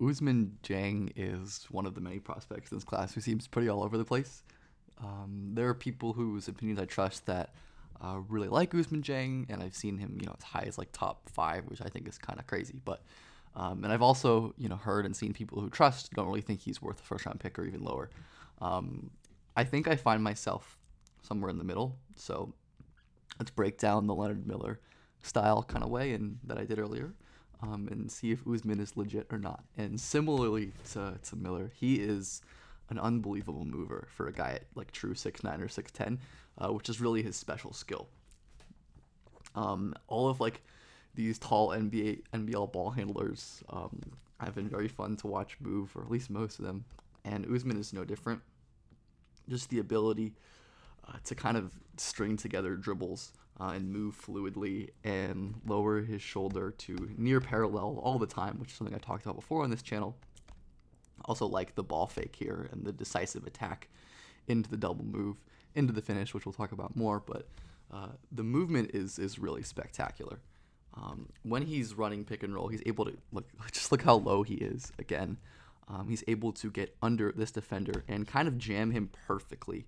Ousmane Dieng is one of the many prospects in this class who seems pretty all over the place. There are people whose opinions I trust that really like Ousmane Dieng, and I've seen him, as high as like top five, which I think is kind of crazy. But and I've also, heard and seen people who trust don't really think he's worth a first round pick or even lower. Um, I think I find myself somewhere in the middle. So let's break down the Leonard Miller style kind of way and that I did earlier, and see if Usman is legit or not. And similarly to Miller, he is an unbelievable mover for a guy at like true 6'9" or 6'10", which is really his special skill. All of like these tall NBL ball handlers have been very fun to watch move, or at least most of them. And Usman is no different. Just the ability to kind of string together dribbles and move fluidly and lower his shoulder to near parallel all the time, which is something I talked about before on this channel. Also like the ball fake here and the decisive attack into the double move, into the finish, which we'll talk about more, but the movement is really spectacular. When he's running pick and roll, he's able to look how low he is again. He's able to get under this defender and kind of jam him perfectly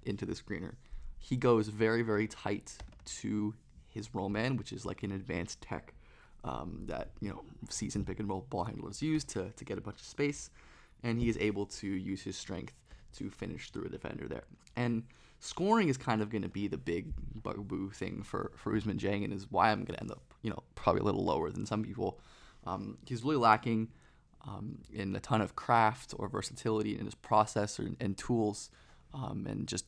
into the screener. He goes very, very tight to his roll man, which is like an advanced tech that seasoned pick and roll ball handlers use to get a bunch of space, and he is able to use his strength to finish through a defender there. And scoring is kind of going to be the big bugaboo thing for Ousmane Dieng, and is why I'm going to end up probably a little lower than some people. He's really lacking in a ton of craft or versatility in his process and tools, and just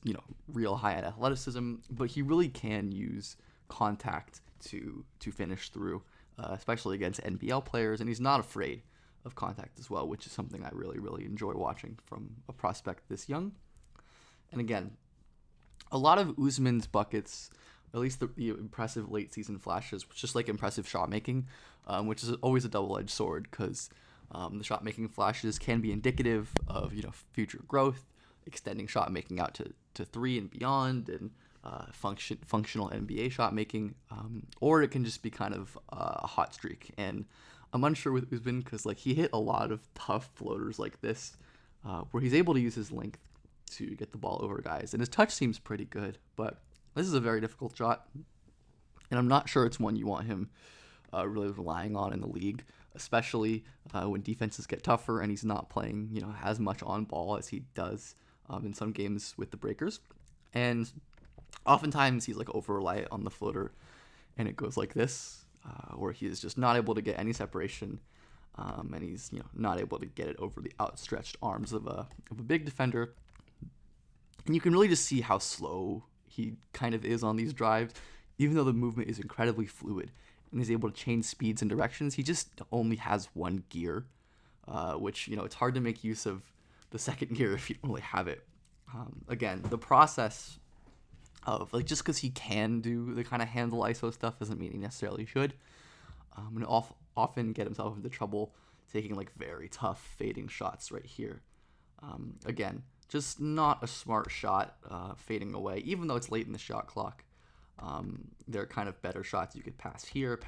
real high athleticism. But he really can use contact to finish through, especially against NBL players, and he's not afraid of contact as well, which is something I really, really enjoy watching from a prospect this young. And again, a lot of Usman's buckets, at least the impressive late season flashes, just like impressive shot making, which is always a double-edged sword, because the shot making flashes can be indicative of future growth, extending shot making out to three and beyond, and functional NBA shot making, or it can just be kind of a hot streak. And I'm unsure with Usman, because like he hit a lot of tough floaters like this, where he's able to use his length to get the ball over guys, and his touch seems pretty good, but this is a very difficult shot, and I'm not sure it's one you want him really relying on in the league, especially when defenses get tougher and he's not playing as much on ball as he does in some games with the Breakers. And oftentimes he's like over reliant on the floater, and it goes like this, where he is just not able to get any separation, and he's not able to get it over the outstretched arms of a big defender. And you can really just see how slow he kind of is on these drives, even though the movement is incredibly fluid and he's able to change speeds and directions. He just only has one gear, which it's hard to make use of the second gear if you don't really have it. Again, the process of just because he can do the kind of handle ISO stuff doesn't mean he necessarily should. And often get himself into trouble taking like very tough fading shots right here. Again, just not a smart shot fading away, even though it's late in the shot clock. There are kind of better shots you could pass here,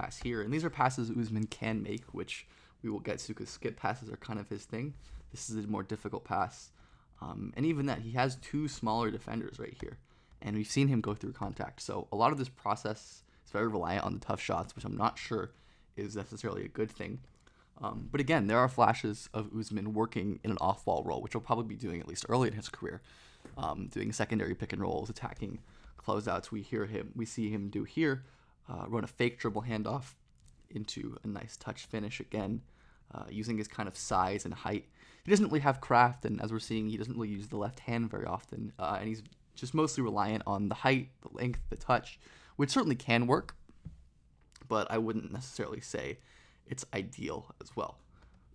and these are passes Usman can make, which we will get to because skip passes are kind of his thing. This is a more difficult pass. And even that, he has two smaller defenders right here, and we've seen him go through contact. So a lot of this process is very reliant on the tough shots, which I'm not sure is necessarily a good thing. But again, there are flashes of Usman working in an off-ball role, which he'll probably be doing at least early in his career, doing secondary pick and rolls, attacking closeouts. We see him do here, run a fake dribble handoff into a nice touch finish again, using his kind of size and height. He doesn't really have craft, and as we're seeing, he doesn't really use the left hand very often, and he's just mostly reliant on the height, the length, the touch, which certainly can work, but I wouldn't necessarily say it's ideal as well.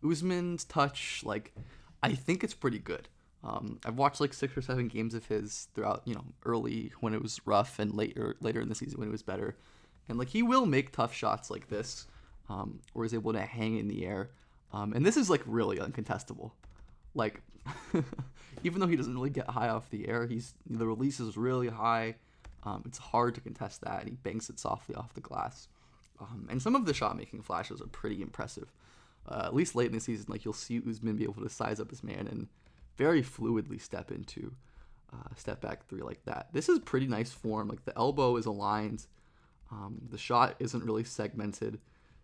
Usman's touch, I think it's pretty good. I've watched 6 or 7 games of his throughout, early when it was rough and later in the season when it was better. And he will make tough shots like this, where he's able to hang in the air. And this is really uncontestable. Even though he doesn't really get high off the air, the release is really high. It's hard to contest that, and he banks it softly off the glass. And some of the shot-making flashes are pretty impressive. at least late in the season, like you'll see Usman be able to size up his man and very fluidly step back three like that. This is pretty nice form. Like the elbow is aligned, the shot isn't really segmented.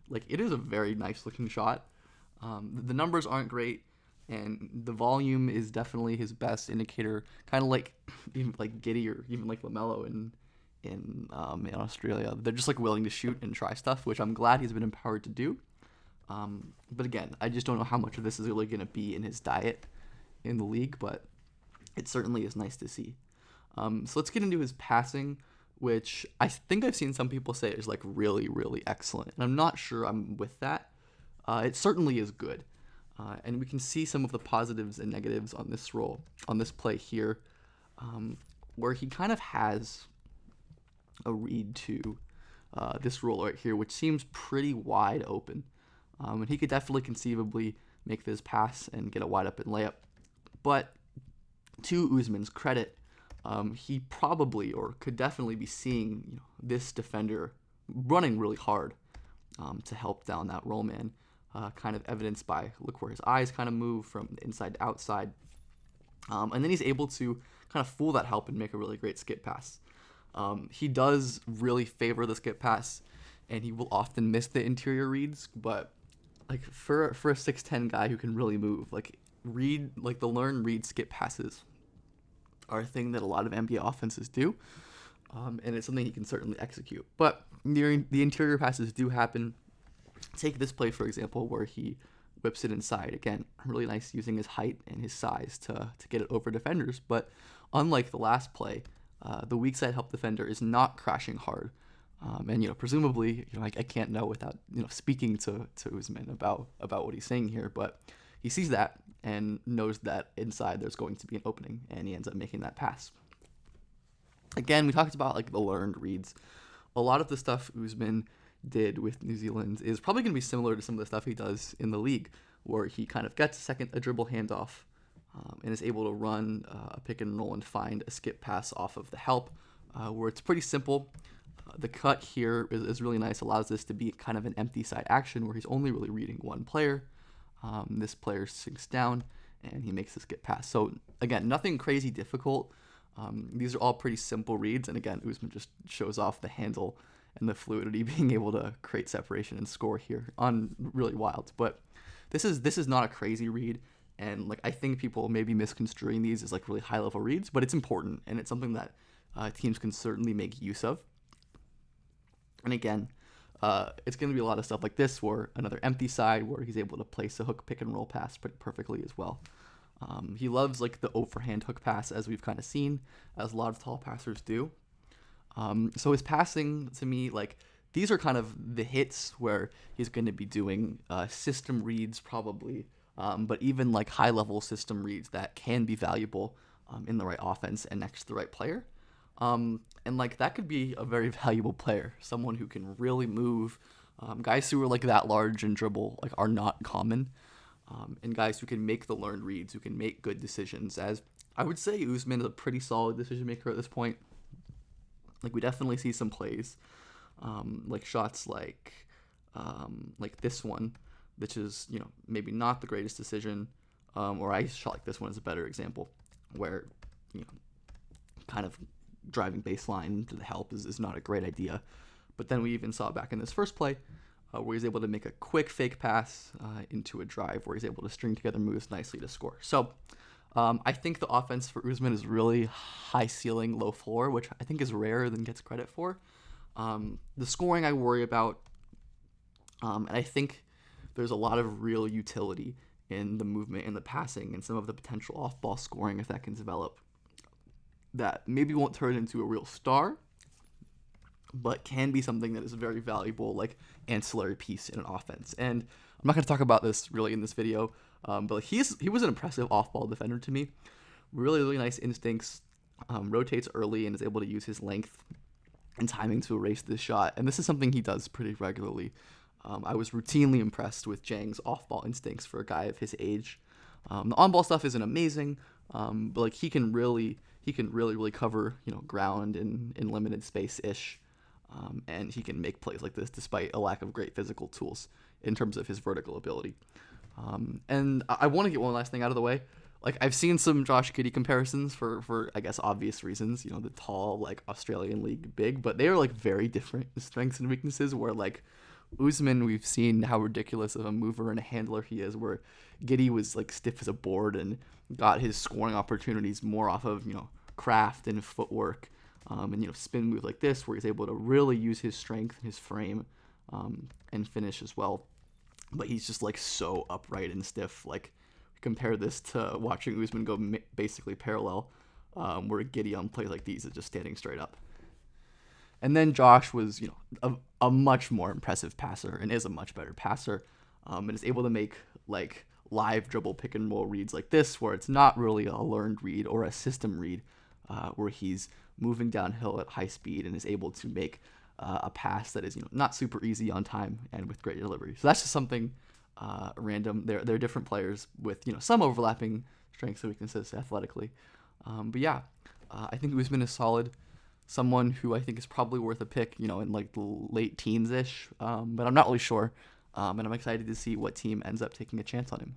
Like it is a very nice looking shot. The numbers aren't great, and the volume is definitely his best indicator. Kind of like even like Giddy or even like LaMelo in Australia. They're just like willing to shoot and try stuff, which I'm glad he's been empowered to do. But again, I just don't know how much of this is really going to be in his diet in the league, but it certainly is nice to see. So let's get into his passing, which I think I've seen some people say is like really, really excellent. And I'm not sure I'm with that. It certainly is good. And we can see some of the positives and negatives on this play here, where he kind of has a read to this roll right here, which seems pretty wide open. And he could definitely conceivably make this pass and get a wide open layup. But to Usman's credit, he probably or could definitely be seeing this defender running really hard to help down that roll man, kind of evidenced by look where his eyes kind of move from the inside to outside. And then he's able to kind of fool that help and make a really great skip pass. He does really favor the skip pass, and he will often miss the interior reads, but like for a 6'10" guy who can really move, like the learn read skip passes are a thing that a lot of NBA offenses do, and it's something he can certainly execute. But the interior passes do happen. Take this play, for example, where he whips it inside. Again, really nice using his height and his size to get it over defenders. But unlike the last play, the weak side help defender is not crashing hard. And presumably, I can't know without speaking to Usman about what he's saying here, but he sees that and knows that inside there's going to be an opening, and he ends up making that pass. Again, we talked about like the learned reads. A lot of the stuff Usman did with New Zealand is probably going to be similar to some of the stuff he does in the league, where he kind of gets a dribble handoff and is able to run a pick and roll and find a skip pass off of the help, where it's pretty simple. The cut here is really nice, allows this to be kind of an empty side action where he's only really reading one player. This player sinks down and he makes the skip pass. So again, nothing crazy difficult. These are all pretty simple reads, and again, Usman just shows off the handle and the fluidity, being able to create separation and score here on really wild. But this is not a crazy read, and like I think people may be misconstruing these as like really high level reads, but it's important and it's something that teams can certainly make use of. And again, it's going to be a lot of stuff like this, where another empty side where he's able to place a hook pick and roll pass pretty perfectly as well. He loves like the overhand hook pass, as we've kind of seen, as a lot of tall passers do. So his passing, to me, like these are kind of the hits where he's going to be doing system reads probably, but even like high level system reads that can be valuable in the right offense and next to the right player. And like that could be a very valuable player, someone who can really move. Guys who are like that large and dribble like are not common, and guys who can make the learned reads, who can make good decisions. As I would say, Usman is a pretty solid decision maker at this point. Like we definitely see some plays, like shots like this one, which is maybe not the greatest decision, or I shot like this one is a better example, where kind of driving baseline to the help is not a great idea. But then we even saw back in this first play where he's able to make a quick fake pass into a drive where he's able to string together moves nicely to score. So I think the offense for Usman is really high ceiling, low floor, which I think is rarer than gets credit for. The scoring I worry about, and I think there's a lot of real utility in the movement and the passing and some of the potential off-ball scoring if that can develop. That maybe won't turn into a real star, but can be something that is a very valuable, like ancillary piece in an offense. And I'm not going to talk about this really in this video, but he was an impressive off-ball defender to me. Really, really nice instincts. Rotates early and is able to use his length and timing to erase this shot. And this is something he does pretty regularly. I was routinely impressed with Jang's off-ball instincts for a guy of his age. The on-ball stuff isn't amazing, but like he can really cover ground in limited space ish, and he can make plays like this despite a lack of great physical tools. in terms of his vertical ability. And I want to get one last thing out of the way. Like, I've seen some Josh Giddey comparisons for I guess obvious reasons. You know, the tall, like, Australian League big, but they are like very different strengths and weaknesses. Where like Ousmane, we've seen how ridiculous of a mover and a handler he is. Where Giddey was like stiff as a board and got his scoring opportunities more off of craft and footwork, and spin move like this, where he's able to really use his strength and his frame, and finish as well. But he's just like so upright and stiff. Like, compare this to watching Ousmane go basically parallel, where Giddey on plays like these is just standing straight up. And then Josh was, a much more impressive passer and is a much better passer, and is able to make like live dribble pick and roll reads like this, where it's not really a learned read or a system read, where he's moving downhill at high speed and is able to make a pass that is not super easy on time and with great delivery. So that's just something random. They're different players with some overlapping strengths and weaknesses athletically. But yeah, I think Ousmane is solid. Someone who I think is probably worth a pick, in like the late teens ish. But I'm not really sure. And I'm excited to see what team ends up taking a chance on him.